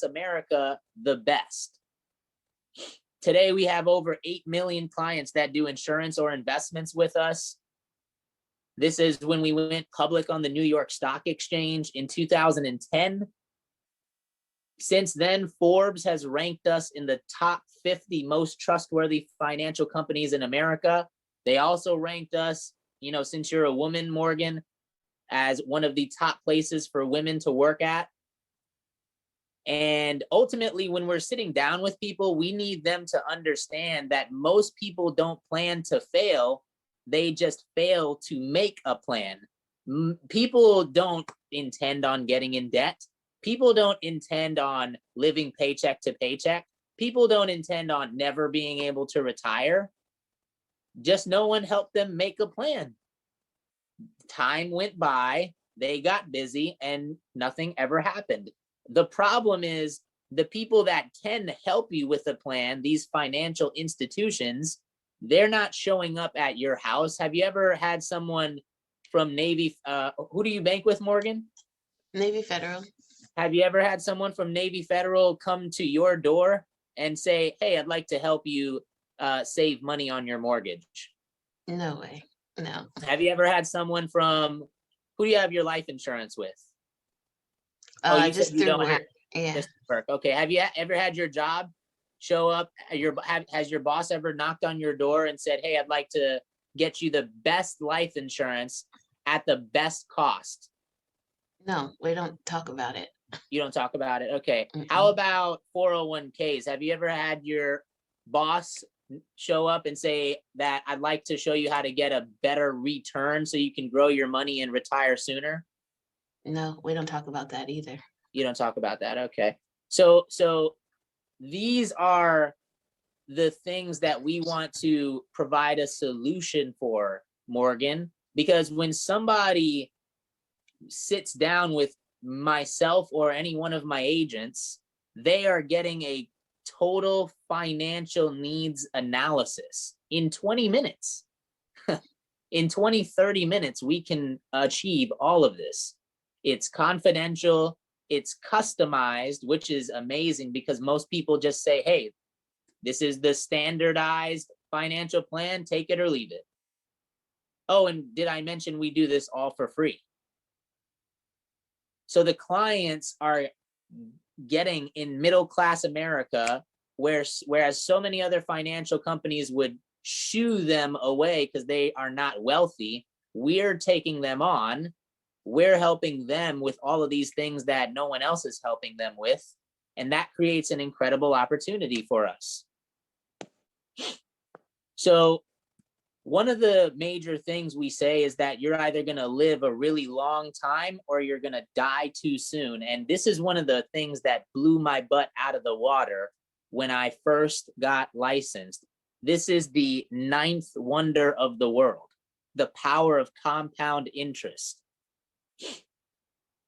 America the best. Today, we have over 8 million clients that do insurance or investments with us. This is when we went public on the New York Stock Exchange in 2010. Since then, Forbes has ranked us in the top 50 most trustworthy financial companies in America. They also ranked us, since you're a woman, Morgan, as one of the top places for women to work at. And ultimately, when we're sitting down with people, we need them to understand that most people don't plan to fail. They just fail to make a plan. People don't intend on getting in debt. People don't intend on living paycheck to paycheck. People don't intend on never being able to retire. Just no one helped them make a plan. Time went by, they got busy, and nothing ever happened. The problem is the people that can help you with a plan, these financial institutions, they're not showing up at your house. Have you ever had someone from Navy, who do you bank with, Morgan? Navy Federal. Have you ever had someone from Navy Federal come to your door and say, hey, I'd like to help you save money on your mortgage? No way. No. Have you ever had someone from, who do you have your life insurance with? You just said you don't have, yeah. Just work. Okay. Have you ever had your job show up? Has your boss ever knocked on your door and said, hey, I'd like to get you the best life insurance at the best cost? No, we don't talk about it. You don't talk about it. Okay. How about 401ks? Have you ever had your boss show up and say that I'd like to show you how to get a better return so you can grow your money and retire sooner? No, we don't talk about that either. You don't talk about that. Okay. So these are the things that we want to provide a solution for, Morgan, because when somebody sits down with myself or any one of my agents, they are getting a total financial needs analysis in 20 minutes. In 20, 30 minutes, we can achieve all of this. It's confidential, it's customized, which is amazing because most people just say, hey, this is the standardized financial plan, take it or leave it. Oh, and did I mention we do this all for free? So the clients are getting in middle-class America, whereas so many other financial companies would shoo them away because they are not wealthy, we're taking them on. We're helping them with all of these things that no one else is helping them with. And that creates an incredible opportunity for us. So one of the major things we say is that you're either going to live a really long time or you're going to die too soon. And this is one of the things that blew my butt out of the water when I first got licensed. This is the 9th wonder of the world, the power of compound interest.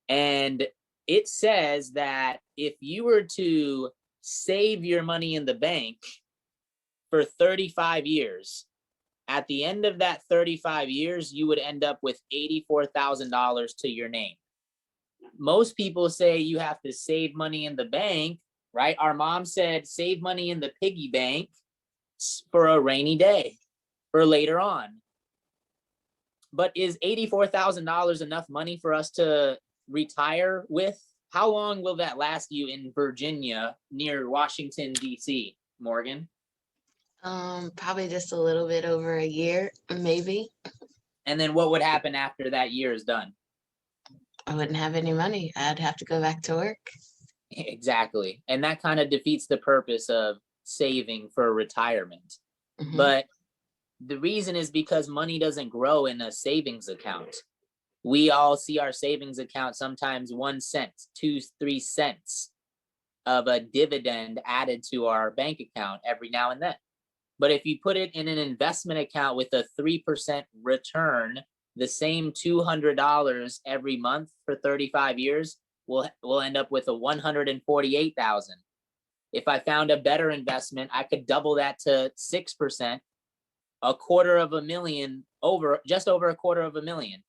And it says that if you were to save your money in the bank for 35 years, at the end of that 35 years, you would end up with $84,000 to your name. Most people say you have to save money in the bank, right? Our mom said, save money in the piggy bank for a rainy day, for later on. But is $84,000 enough money for us to retire with? How long will that last you in Virginia near Washington, D.C., Morgan? Probably just a little bit over a year, maybe. And then what would happen after that year is done? I wouldn't have any money. I'd have to go back to work. Exactly. And that kind of defeats the purpose of saving for retirement. Mm-hmm. But the reason is because money doesn't grow in a savings account. We all see our savings account sometimes 1 cent, 2, 3 cents of a dividend added to our bank account every now and then. But if you put it in an investment account with a 3% return, the same $200 every month for 35 years, we'll end up with a $148,000. If I found a better investment, I could double that to 6%, $250,000, just over $250,000.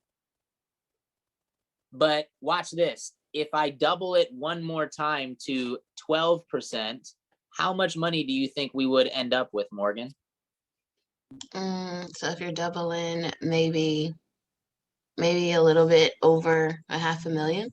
But watch this. if I double it one more time to 12%, how much money do you think we would end up with, Morgan? So if you're doubling, maybe a little bit over $500,000.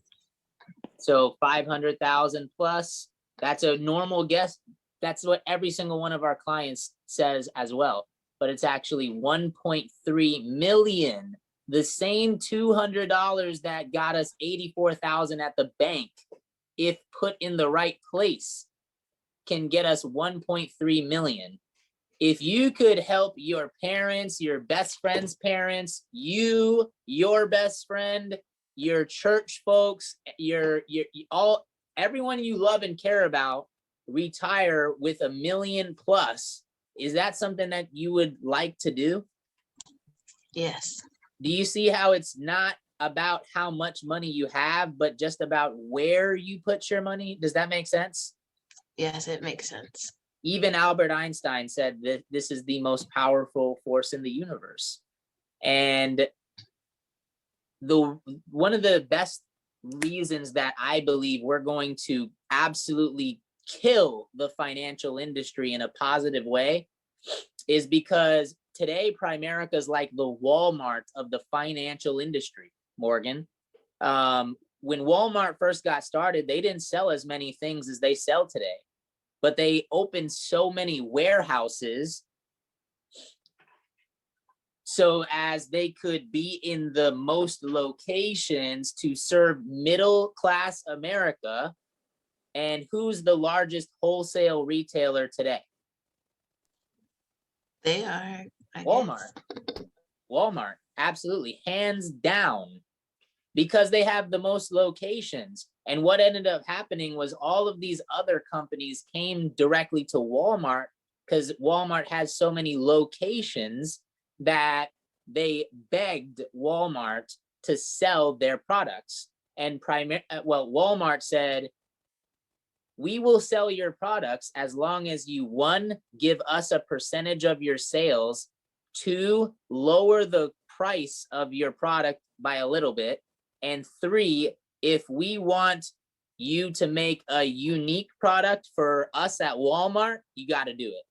So 500,000 plus, that's a normal guess. That's what every single one of our clients says as well. But it's actually 1.3 million. The same $200 that got us 84,000 at the bank, if put in the right place, can get us 1.3 million. If you could help your parents, your best friend's parents, you, your best friend, your church folks, your all, everyone you love and care about retire with $1 million plus, is that something that you would like to do? Yes. Do you see how it's not about how much money you have, but just about where you put your money? Does that make sense? Yes, it makes sense. Even Albert Einstein said that this is the most powerful force in the universe. And one of the best reasons that I believe we're going to absolutely kill the financial industry in a positive way is because today Primerica is like the Walmart of the financial industry, Morgan. When Walmart first got started, they didn't sell as many things as they sell today, but they opened so many warehouses so as they could be in the most locations to serve middle class America. And who's the largest wholesale retailer today? They are, I Walmart. guess. Walmart, absolutely, hands down, because they have the most locations. And what ended up happening was all of these other companies came directly to Walmart because Walmart has so many locations that they begged Walmart to sell their products. And Walmart said, we will sell your products as long as you, one, give us a percentage of your sales, two, lower the price of your product by a little bit, and three, if we want you to make a unique product for us at Walmart, you got to do it.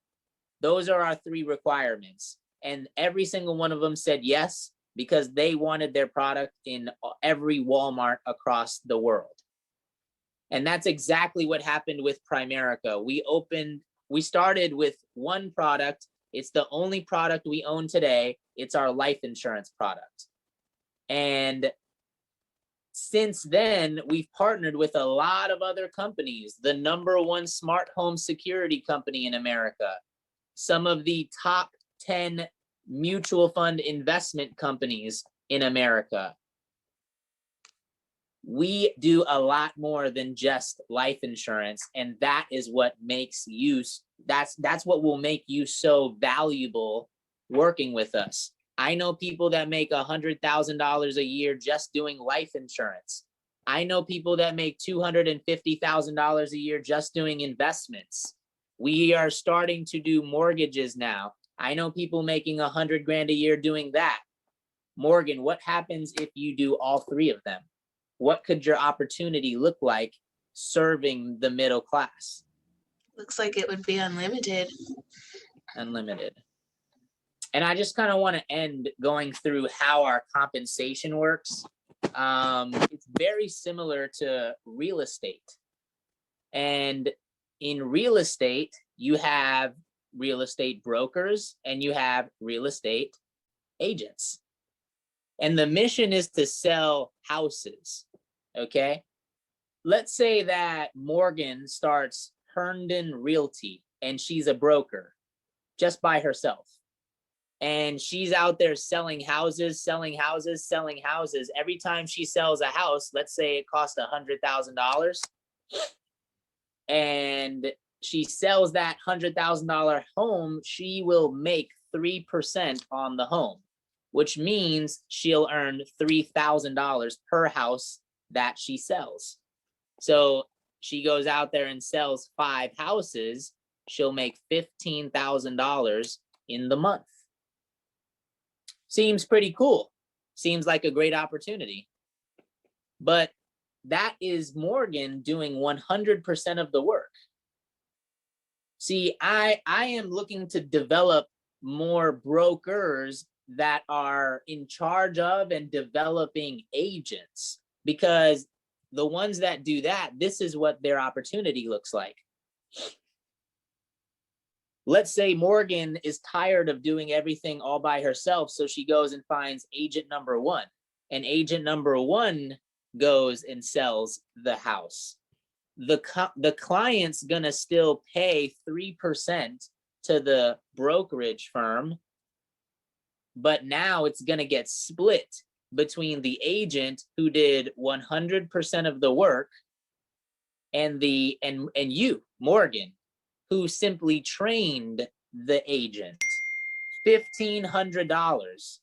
Those are our three requirements. And every single one of them said yes, because they wanted their product in every Walmart across the world. And that's exactly what happened with Primerica. We started with one product. It's the only product we own today. It's our life insurance product. And since then, we've partnered with a lot of other companies, the #1 smart home security company in America, some of the top 10 mutual fund investment companies in America. We do a lot more than just life insurance, and that is what makes that's what will make you so valuable working with us. I know people that make $100,000 a year just doing life insurance. I know people that make $250,000 a year just doing investments. We are starting to do mortgages now. I know people making 100 grand a year doing that. Morgan, what happens if you do all three of them? What could your opportunity look like serving the middle class? Looks like it would be unlimited. Unlimited. And I just kind of want to end going through how our compensation works. It's very similar to real estate. And in real estate, you have real estate brokers and you have real estate agents. And the mission is to sell houses, okay? Let's say that Morgan starts Herndon Realty and she's a broker just by herself. And she's out there selling houses, selling houses, selling houses. Every time she sells a house, let's say it costs $100,000, and she sells that $100,000 home, she will make 3% on the home, which means she'll earn $3,000 per house that she sells. So she goes out there and sells 5 houses, she'll make $15,000 in the month. Seems pretty cool. Seems like a great opportunity. But that is Morgan doing 100% of the work. See, I am looking to develop more brokers that are in charge of and developing agents, because the ones that do that, this is what their opportunity looks like. Let's say Morgan is tired of doing everything all by herself, so she goes and finds agent number one, and agent number one goes and sells the house. The client's gonna still pay 3% to the brokerage firm, but now it's gonna get split between the agent who did 100% of the work and you, Morgan, who simply trained the agent. $1,500.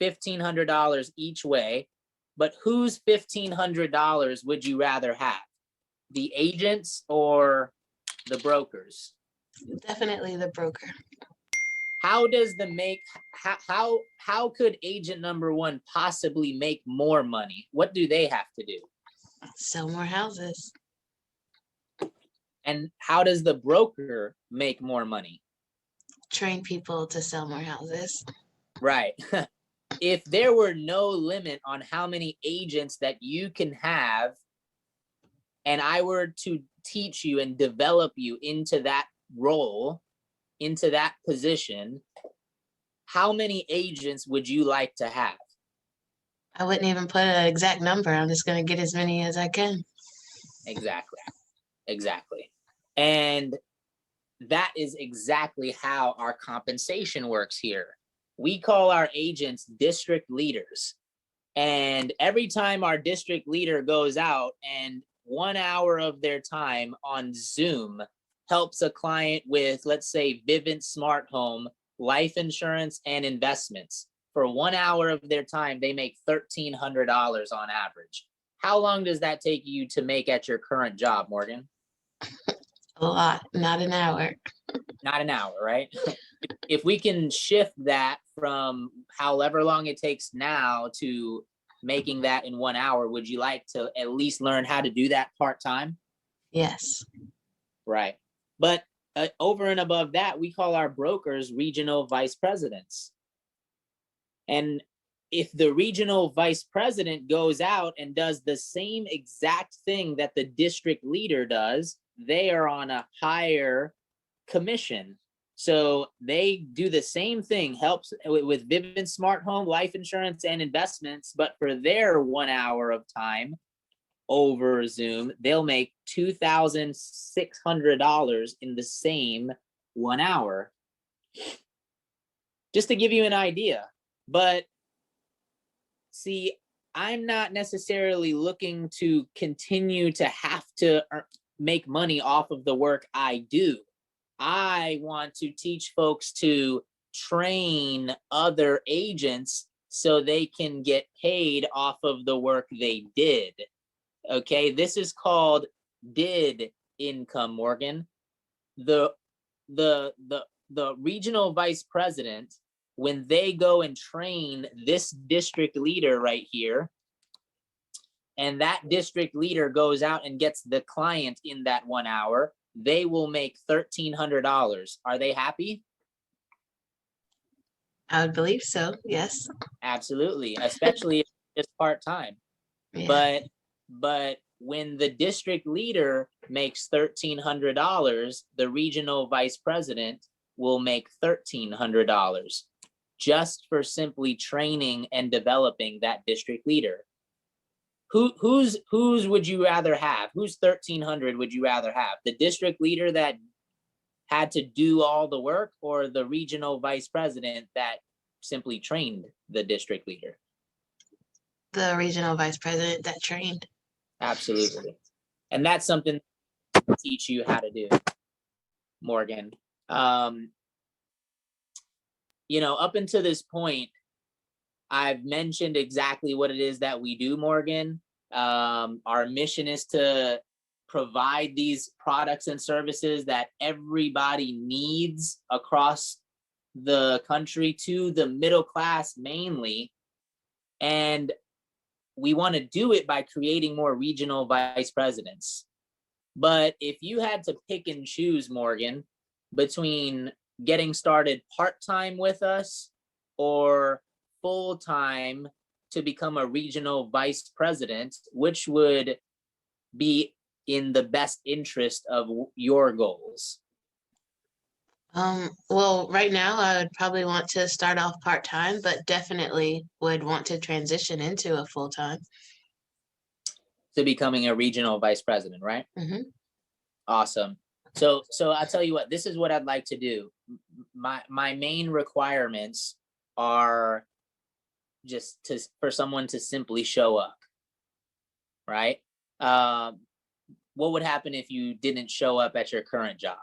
$1,500 each way. But whose $1,500 would you rather have? The agents or the brokers? Definitely the broker. How does how could agent number one possibly make more money? What do they have to do? Sell more houses. And how does the broker make more money? Train people to sell more houses. Right. If there were no limit on how many agents that you can have, and I were to teach you and develop you into that role, into that position, how many agents would you like to have? I wouldn't even put an exact number. I'm just going to get as many as I can. Exactly. Exactly. And that is exactly how our compensation works here. We call our agents district leaders. And every time our district leader goes out and 1 hour of their time on Zoom helps a client with, let's say, Vivint Smart Home, life insurance, and investments, for 1 hour of their time, they make $1,300 on average. How long does that take you to make at your current job, Morgan? A lot, not an hour. Not an hour, right? If we can shift that from however long it takes now to making that in 1 hour, would you like to at least learn how to do that part-time? Yes. Right. But over and above that, we call our brokers regional vice presidents. And if the regional vice president goes out and does the same exact thing that the district leader does, they are on a higher commission. So they do the same thing, helps with Vivint Smart Home, life insurance, and investments, but for their 1 hour of time over Zoom, they'll make $2,600 in the same 1 hour. Just to give you an idea. But see, I'm not necessarily looking to continue to have to make money off of the work I do. I want to teach folks to train other agents so they can get paid off of the work they did. Okay, this is called did income, Morgan. The regional vice president, when they go and train this district leader right here, and that district leader goes out and gets the client in that 1 hour, they will make $1,300. Are they happy? I would believe so. Yes. Absolutely, especially if it's part-time. Yeah. But when the district leader makes $1,300, the regional vice president will make $1,300 just for simply training and developing that district leader. Whose would you rather have? Whose 1,300 would you rather have? The district leader that had to do all the work, or the regional vice president that simply trained the district leader? The regional vice president that trained. Absolutely. And that's something to teach you how to do, Morgan. You know, up until this point, I've mentioned exactly what it is that we do, Morgan. Our mission is to provide these products and services that everybody needs across the country, to the middle class mainly. And we want to do it by creating more regional vice presidents. But if you had to pick and choose, Morgan, between getting started part-time with us or full-time to become a regional vice president, which would be in the best interest of your goals? Well, right now I would probably want to start off part-time, but definitely would want to transition into a full-time. To becoming a regional vice president, right? Mm-hmm. Awesome. So I'll tell you what, this is what I'd like to do. My main requirements are just for someone to simply show up, right? What would happen if you didn't show up at your current job?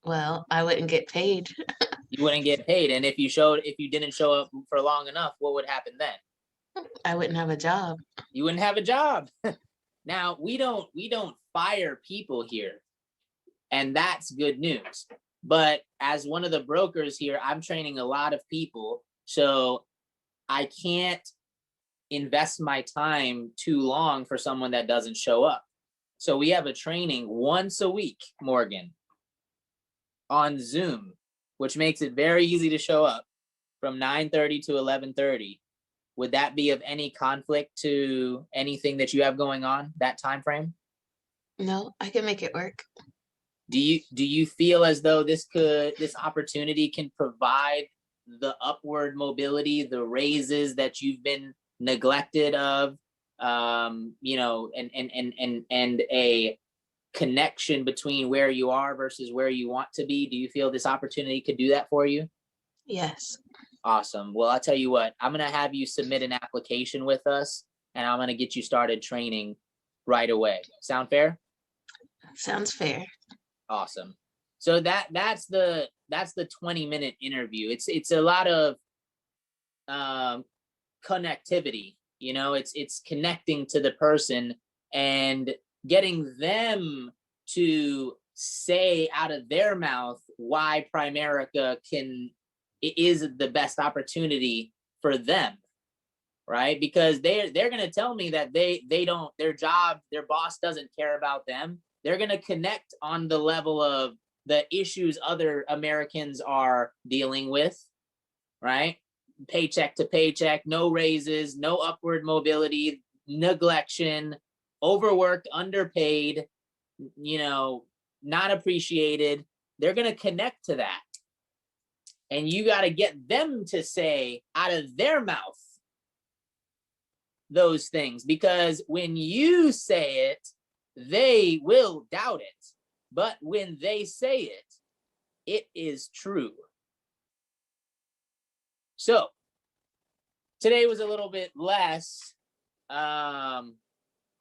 Well, I wouldn't get paid. You wouldn't get paid. And if you didn't show up for long enough, what would happen then? I wouldn't have a job. You wouldn't have a job. Now, we don't fire people here, and that's good news. But as one of the brokers here, I'm training a lot of people, so I can't invest my time too long for someone that doesn't show up. So we have a training once a week, Morgan, on Zoom, which makes it very easy to show up from 9:30 to 11:30. Would that be of any conflict to anything that you have going on that time frame? No, I can make it work. Do you feel as though this opportunity can provide the upward mobility, the raises that you've been neglected of, you know, and a connection between where you are versus where you want to be? Do you feel this opportunity could do that for you? Yes. Awesome. Well, I'll tell you what, I'm going to have you submit an application with us, and I'm going to get you started training right away. Sound fair? Sounds fair. Awesome. So that's the 20-minute interview. It's a lot of connectivity, you know, it's connecting to the person and getting them to say out of their mouth why Primerica is the best opportunity for them, right? Because they're going to tell me that they don't, their boss doesn't care about them. They're going to connect on the level of the issues other Americans are dealing with, right? Paycheck to paycheck, no raises, no upward mobility, neglection, overworked, underpaid, you know, not appreciated. They're going to connect to that. And you got to get them to say out of their mouth those things, because when you say it, they will doubt it. But when they say it, it is true. So today was a little bit less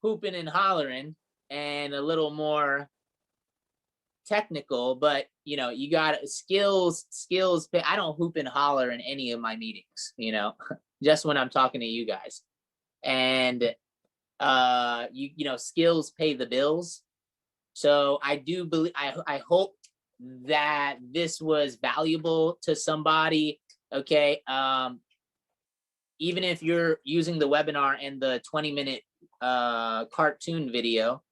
hooping and hollering and a little more technical, but you know, you got skills. I don't hoop and holler in any of my meetings, you know, just when I'm talking to you guys. And you know, skills pay the bills. So I do believe, I hope that this was valuable to somebody. Okay. Even if you're using the webinar and the 20-minute cartoon video,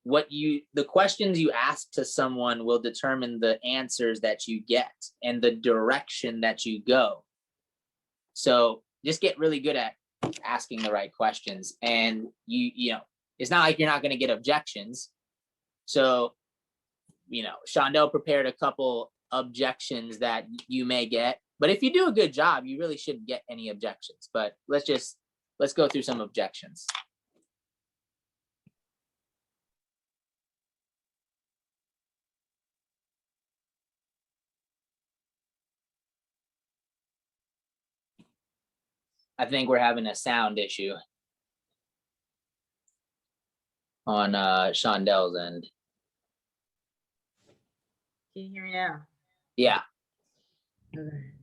the questions you ask to someone will determine the answers that you get and the direction that you go. So just get really good at asking the right questions, and you know, it's not like you're not going to get objections. So, you know, Shondell prepared a couple objections that you may get, but if you do a good job, you really shouldn't get any objections. But let's go through some objections. I think we're having a sound issue on Shondell's end. Can you hear me now? Yeah. Okay.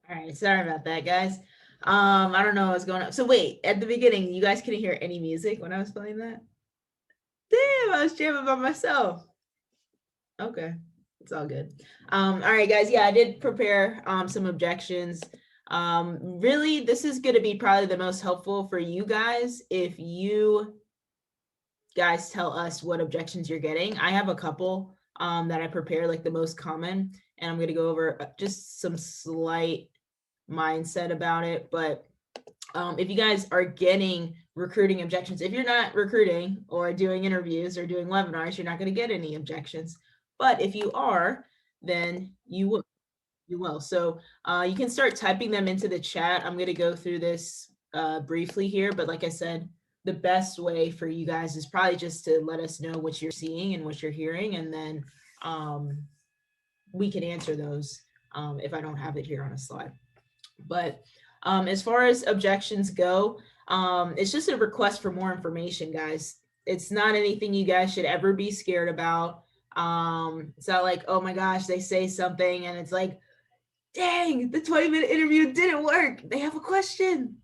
All right, sorry about that, guys. I don't know what's going on. So wait, at the beginning, you guys couldn't hear any music when I was playing that? Damn, I was jamming by myself. Okay. It's all good. All right, guys. Yeah, I did prepare some objections. Really, this is going to be probably the most helpful for you guys if you guys tell us what objections you're getting. I have a couple that I prepare, like the most common, and I'm going to go over just some slight mindset about it. But if you guys are getting recruiting objections, if you're not recruiting or doing interviews or doing webinars, you're not going to get any objections. But if you are, then you will. You will. So you can start typing them into the chat. I'm going to go through this briefly here, but like I said, the best way for you guys is probably just to let us know what you're seeing and what you're hearing, and then we can answer those if I don't have it here on a slide. But as far as objections go, it's just a request for more information, guys. It's not anything you guys should ever be scared about. It's not like, oh my gosh, they say something and it's like, dang, the 20-minute interview didn't work. They have a question.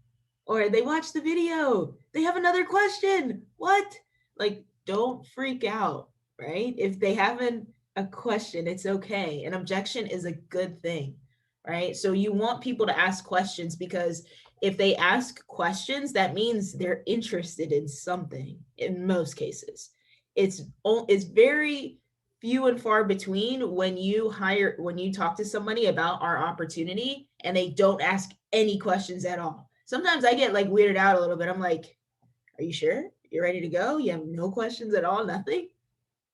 Or they watched the video. They have another question. What? Like, don't freak out, right? If they haven't a question, it's okay. An objection is a good thing, right? So you want people to ask questions, because if they ask questions, that means they're interested in something in most cases. It's very few and far between when you talk to somebody about our opportunity and they don't ask any questions at all. Sometimes I get like weirded out a little bit. I'm like, are you sure you're ready to go? You have no questions at all, nothing.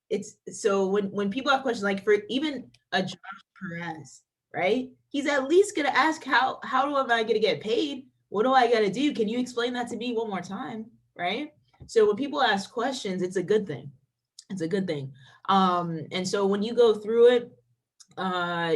It's so when people have questions, like for even a Josh Perez, right? He's at least gonna ask, how am I gonna get paid? What do I gotta do? Can you explain that to me one more time? Right? So when people ask questions, it's a good thing. It's a good thing. And so when you go through it,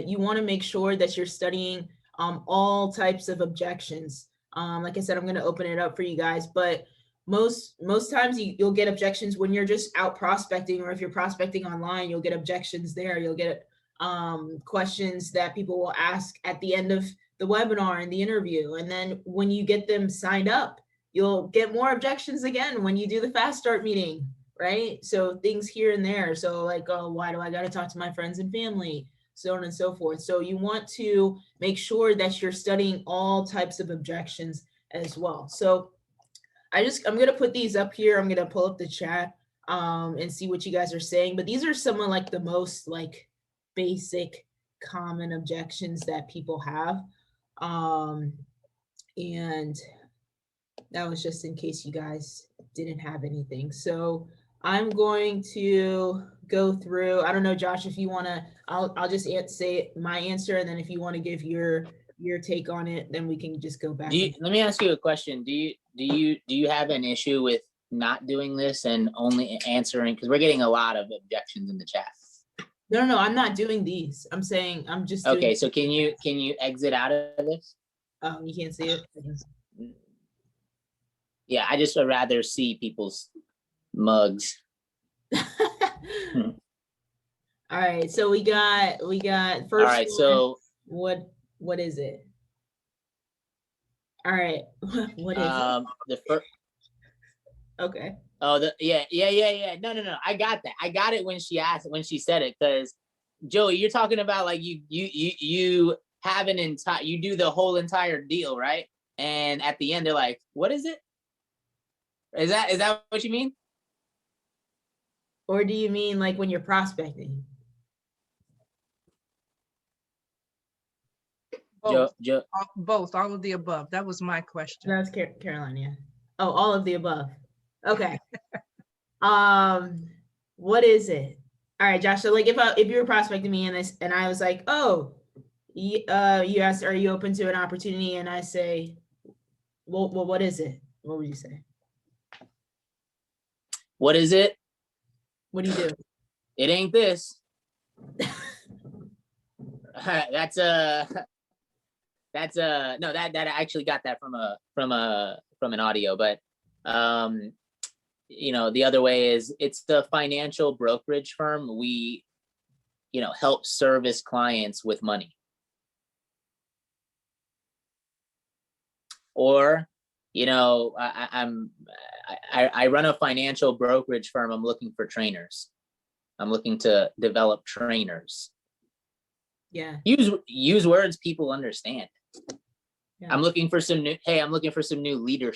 you want to make sure that you're studying all types of objections. Like I said, I'm going to open it up for you guys, but most times you'll get objections when you're just out prospecting, or if you're prospecting online, you'll get objections there. You'll get questions that people will ask at the end of the webinar and the interview. And then when you get them signed up, you'll get more objections again when you do the fast start meeting, right? So things here and there. So like, oh, why do I got to talk to my friends and family? So on and so forth. So you want to make sure that you're studying all types of objections as well. So I'm going to put these up here. I'm going to pull up the chat and see what you guys are saying. But these are some of like the most like basic common objections that people have. And that was just in case you guys didn't have anything. So I'm going to go through. I don't know, Josh, if you want to, I'll just say my answer, and then if you want to give your take on it, then we can just go back. Let me ask you a question. Do you have an issue with not doing this and only answering, because we're getting a lot of objections in the chat? No, I'm not doing these. I'm saying I'm just okay. So can you exit out of this? Oh, you can't see it. Yeah, I just would rather see people's mugs. All right, so we got first. All right, so what is it? All right, what is it? The first. Okay. Oh, yeah. No. I got that. I got it when she said it, because Joey, you're talking about like you have an entire, you do the whole entire deal, right? And at the end, they're like, "What is it?" Is that what you mean? Or do you mean like when you're prospecting? Both. Both, all of the above. That was my question. That's Caroline, yeah. Oh, all of the above. Okay. What is it? All right, Josh. So like if you were prospecting me and I was like, oh, you asked, are you open to an opportunity? And I say, well, what is it? What would you say? What is it? What do you do? It ain't this. That's no, that I actually got that from an audio, but you know, the other way is, it's the financial brokerage firm. We, you know, help service clients with money. Or, you know, I run a financial brokerage firm. I'm looking for trainers. I'm looking to develop trainers. Yeah. Use words people understand. Yeah. I'm looking for some new, hey, I'm looking for some new leadership.